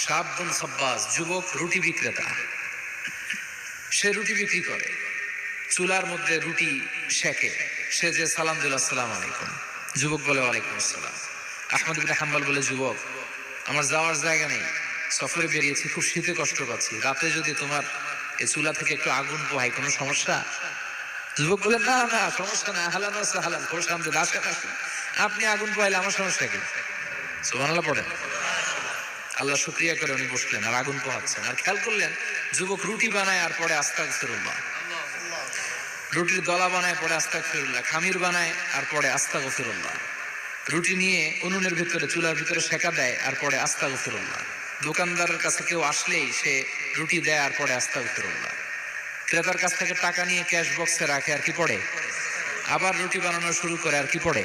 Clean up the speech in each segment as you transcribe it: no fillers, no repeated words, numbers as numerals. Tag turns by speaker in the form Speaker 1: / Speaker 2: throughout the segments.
Speaker 1: শাবুন সাব্বাস, যুবক রুটি বিক্রেতা। সে রুটি বিক্রি করে, চুলার মধ্যে রুটি সেকে। সে যে সালাম দিল, আসসালামু আলাইকুম। যুবক বলে ওয়ালাইকুম আসসালাম। আহমদ ইবনে হাম্বল বলে, যুবক আমার যাওয়ার জায়গা নেই, সফরে বেরিয়েছি, খুব শীতে কষ্ট পাচ্ছি, রাতে যদি তোমার এই চুলা থেকে একটু আগুন পোহাই কোনো সমস্যা? যুবক বলে, না না সমস্যা না, হালান হালান আপনি আগুন পোহাইলে আমার সমস্যা কি? সুবহানাল্লাহ পড়েন। আল্লাহ শুকরিয়া করে উনি বসলেন আর আগুন পোহাচ্ছেন। আর খেয়াল করলেন যুবক রুটি বানায় আর পরে আস্তাগফিরুল্লাহ, রুটির দলা বানায় পরে আস্তাগফিরুল্লাহ, খামির বানায় আর পরে আস্তাগফিরুল্লাহ, রুটি নিয়ে উনুনের ভিতরে চুলার ভিতরে সেকা দেয় আর পরে আস্তাগফিরুল্লাহ, দোকানদারের কাছে কেউ আসলেই সে রুটি দেয় আর পরে আস্তাগফিরুল্লাহ, ক্রেতার কাছ থেকে টাকা নিয়ে ক্যাশ বক্সে রাখে আর কি পড়ে, আবার রুটি বানানো শুরু করে আর কি পড়ে,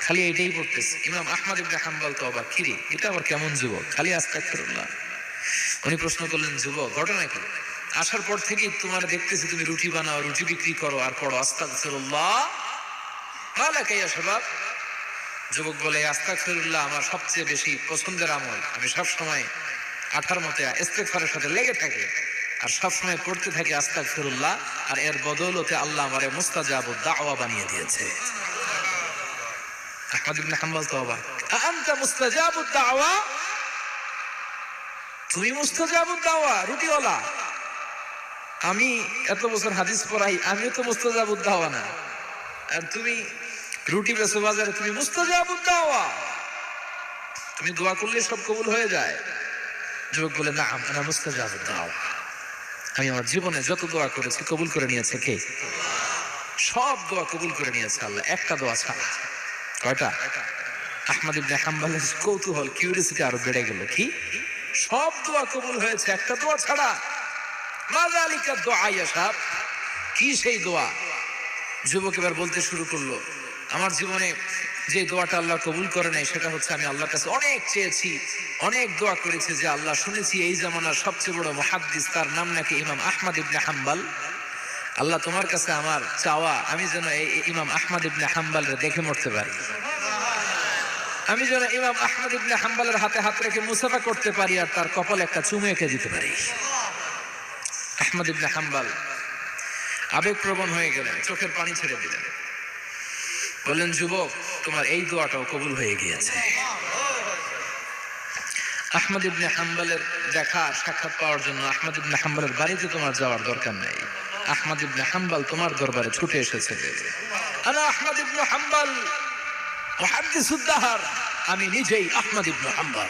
Speaker 1: খালি এটাই পড়তেছে। ইমাম আহমদ ইবনে হাম্বল তো অবাক, কিরে এটা আবার কেমন যুবক, খালি আস্তাগফিরুল্লাহ। উনি প্রশ্ন করলেন, যুবক ঘটনা কি? আসার পর থেকেই তোমার দেখতেছি তুমি রুটি বানাও, রুটি বিক্রি করো আর পড়ো আস্তাগফিরুল্লাহ, মালাকা ইয়া শাবাব। যুবক বলে, আস্তাগফিরুল্লাহ আমার সবচেয়ে বেশি পছন্দের আমল, আমি সবসময় আঠার মতে ইস্তেগফারের সাথে লেগে থাকি আর সবসময় পড়তে থাকি আস্তাগফিরুল্লাহ, আর এর বদৌলতে আল্লাহ আমারে মুস্তাজাবুদ দাওয়া বানিয়ে দিয়েছে। আহমদ ইবনে হাম্বল তো অবাক, আনতা মুস্তাজাবুদ দাওয়া, তুমি মুস্তাজাবুদ দাওয়া রুটিওয়ালা? আমি এত বছর হাদিস পড়াই, আমিও তো মুস্তাজাবুদ দাওয়া না, আর তুমি রুটি বেচো বাজারে, তুমি মুস্তাজাবুদ দাওয়া, তুমি দোয়া করলে সব কবুল হয়ে যায়? যুবক বলে, না আনা মুস্তাজাবুদ দাওয়া, আমি আমার জীবনে যত দোয়া করেছি কবুল করে নিয়েছে কে? সব দোয়া কবুল করে নিয়েছে আল্লাহ, একটা দোয়া ছাড়া। কয়টা? আহমদ ইবনে হাম্বলের কৌতূহল, কিউরিওসিটি আরো বেড়ে গেল, কি সব দোয়া কবুল হয়েছে একটা দোয়া ছাড়া? মাযালিকা দুআ ইয়া শাব, কি সেই দোয়া? যুবক এবার বলতে শুরু করলো, আমার জীবনে যে দোয়াটা আল্লাহ কবুল করে নাই সেটা হচ্ছে, আমি আল্লাহর কাছে অনেক চেয়েছি, অনেক দোয়া করেছি যে আল্লাহ, শুনেছি এই জামানার সবচেয়ে বড় মুহাদ্দিস, তার নাম নাকি ইমাম আহমদ ইবনে হাম্বল, আল্লাহ তোমার কাছে আমার চাওয়া, আমি যেন এই ইমাম আহমদ ইবনে হাম্বলকে দেখে মরতে পারি, আমি যেন ইমাম আহমদ ইবনে হাম্বলের হাতে হাত রেখে মুসাফা করতে পারি আর তার কপালে একটা চুমু এঁকে দিতে পারি। আহমদ ইবনে হাম্বল আবেগপ্রবণ হয়ে গেলেন, চোখের পানি ছেড়ে দিলেন, বললেন, যুবক তোমার এই দোয়াটাও কবুল হয়ে গিয়েছে। আহমদ ইবনে হাম্বলের দেখা সাক্ষাৎ পাওয়ার জন্য আহমদ ইবনে হাম্বলের বাড়িতে তোমার যাওয়ার দরকার নেই, আহমদ ইবনে হাম্বল তোমার দরবারে ছুটে এসেছে। আনা আহমদ ইবনে হাম্বল মুহাদ্দিসুদ দাহর, আমি নিজেই আহমদ ইবনে হাম্বল।